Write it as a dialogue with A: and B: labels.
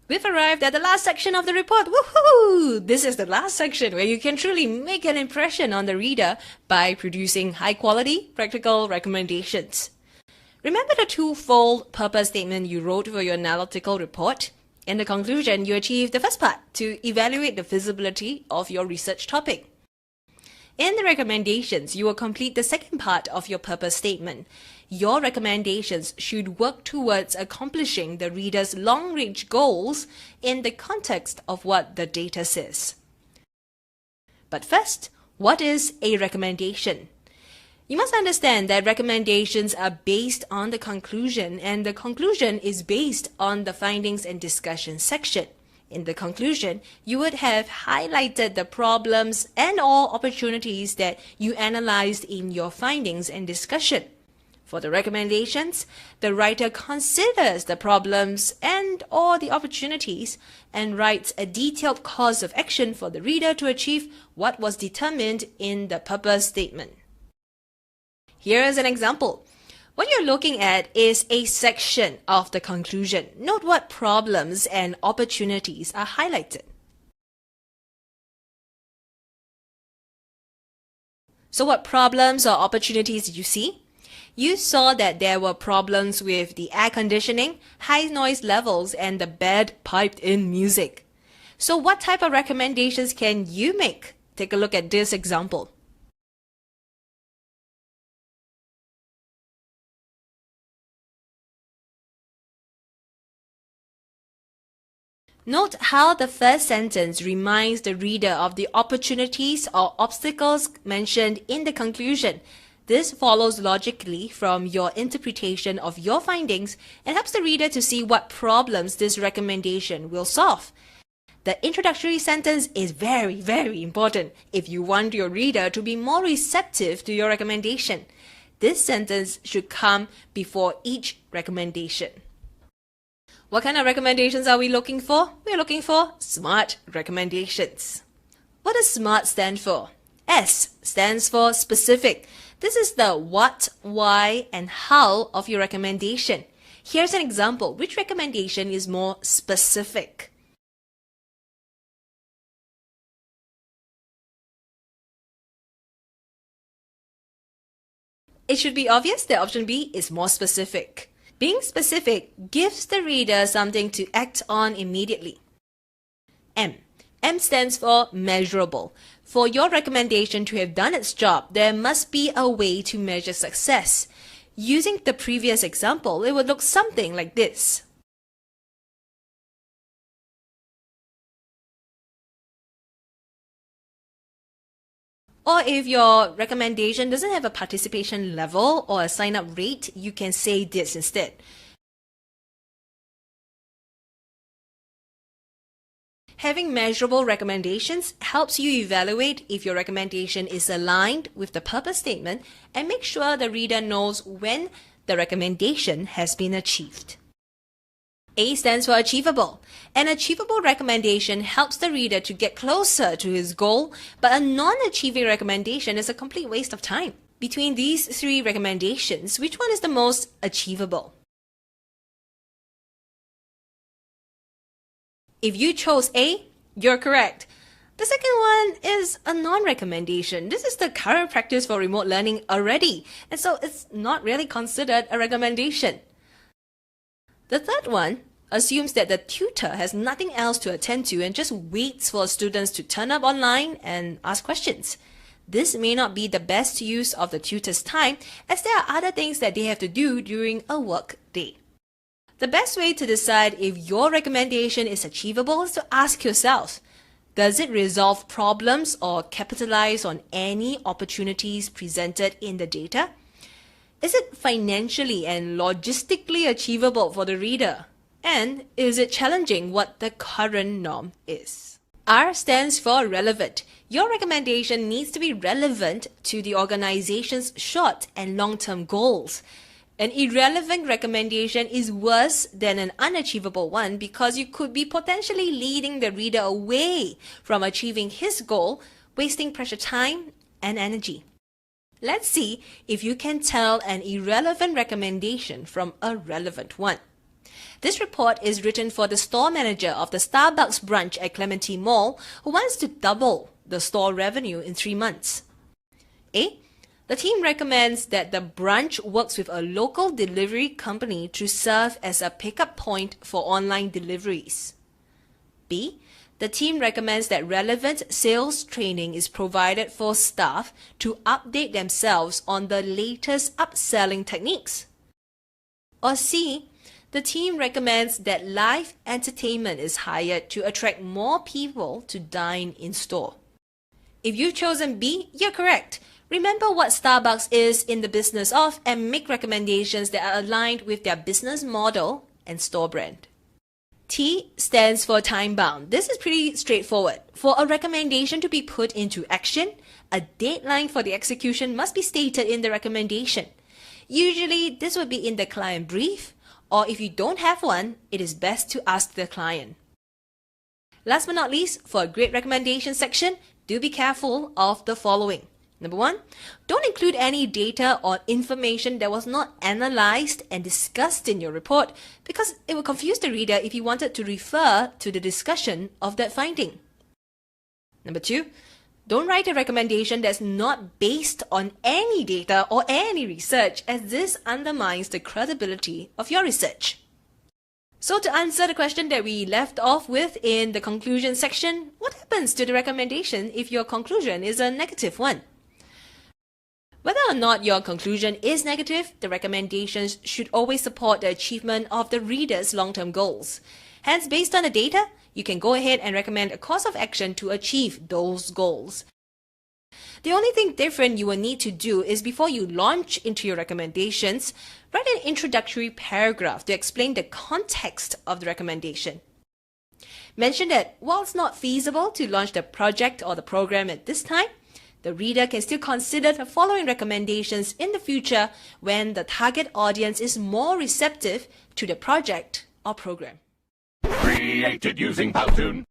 A: We've arrived at the last section of the report. Woohoo! This is the last section where you can truly make an impression on the reader by producing high-quality, practical recommendations. Remember the twofold purpose statement you wrote for your analytical report? In the conclusion, you achieved the first part to evaluate the feasibility of your research topic. In the recommendations, you will complete the second part of your purpose statement. Your recommendations should work towards accomplishing the reader's long-range goals in the context of what the data says. But first, what is a recommendation? You must understand that recommendations are based on the conclusion, and the conclusion is based on the findings and discussion section. In the conclusion, you would have highlighted the problems and/or opportunities that you analyzed in your findings and discussion. For the recommendations, the writer considers the problems and/or the opportunities and writes a detailed course of action for the reader to achieve what was determined in the purpose statement. Here is an example. What you're looking at is a section of the conclusion. Note what problems and opportunities are highlighted. So what problems or opportunities did you see? You saw that there were problems with the air conditioning, high noise levels, and the bad piped-in music. So what type of recommendations can you make? Take a look at this example. Note how the first sentence reminds the reader of the opportunities or obstacles mentioned in the conclusion. This follows logically from your interpretation of your findings and helps the reader to see what problems this recommendation will solve. The introductory sentence is very, very important if you want your reader to be more receptive to your recommendation. This sentence should come before each recommendation. What kind of recommendations are we looking for? We're looking for SMART recommendations. What does SMART stand for? S stands for specific. This is the what, why, and how of your recommendation. Here's an example. Which recommendation is more specific? It should be obvious that option B is more specific. Being specific gives the reader something to act on immediately. M. M stands for measurable. For your recommendation to have done its job, there must be a way to measure success. Using the previous example, it would look something like this. Or if your recommendation doesn't have a participation level or a sign-up rate, you can say this instead. Having measurable recommendations helps you evaluate if your recommendation is aligned with the purpose statement and make sure the reader knows when the recommendation has been achieved. A stands for achievable. An achievable recommendation helps the reader to get closer to his goal, but a non-achieving recommendation is a complete waste of time. Between these three recommendations, which one is the most achievable? If you chose A, you're correct. The second one is a non-recommendation. This is the current practice for remote learning already, and so it's not really considered a recommendation. The third one assumes that the tutor has nothing else to attend to and just waits for students to turn up online and ask questions. This may not be the best use of the tutor's time, as there are other things that they have to do during a work day. The best way to decide if your recommendation is achievable is to ask yourself, does it resolve problems or capitalize on any opportunities presented in the data? Is it financially and logistically achievable for the reader? And is it challenging what the current norm is? R stands for relevant. Your recommendation needs to be relevant to the organization's short and long-term goals. An irrelevant recommendation is worse than an unachievable one because you could be potentially leading the reader away from achieving his goal, wasting precious time and energy. Let's see if you can tell an irrelevant recommendation from a relevant one. This report is written for the store manager of the Starbucks branch at Clementi Mall who wants to double the store revenue in 3 months. A. The team recommends that the branch works with a local delivery company to serve as a pickup point for online deliveries. B. The team recommends that relevant sales training is provided for staff to update themselves on the latest upselling techniques. Or C. The team recommends that live entertainment is hired to attract more people to dine in store. If you've chosen B, you're correct. Remember what Starbucks is in the business of and make recommendations that are aligned with their business model and store brand. T stands for time-bound. This is pretty straightforward. For a recommendation to be put into action, a deadline for the execution must be stated in the recommendation. Usually, this would be in the client brief, or if you don't have one, it is best to ask the client. Last but not least, for a great recommendation section, do be careful of the following. Number 1, don't include any data or information that was not analyzed and discussed in your report because it will confuse the reader if you wanted to refer to the discussion of that finding. Number 2, don't write a recommendation that's not based on any data or any research, as this undermines the credibility of your research. So to answer the question that we left off with in the conclusion section, what happens to the recommendation if your conclusion is a negative one? Whether or not your conclusion is negative, the recommendations should always support the achievement of the reader's long-term goals. Hence, based on the data, you can go ahead and recommend a course of action to achieve those goals. The only thing different you will need to do is before you launch into your recommendations, write an introductory paragraph to explain the context of the recommendation. Mention that while it's not feasible to launch the project or the program at this time, the reader can still consider the following recommendations in the future when the target audience is more receptive to the project or program.
B: Created using Powtoon.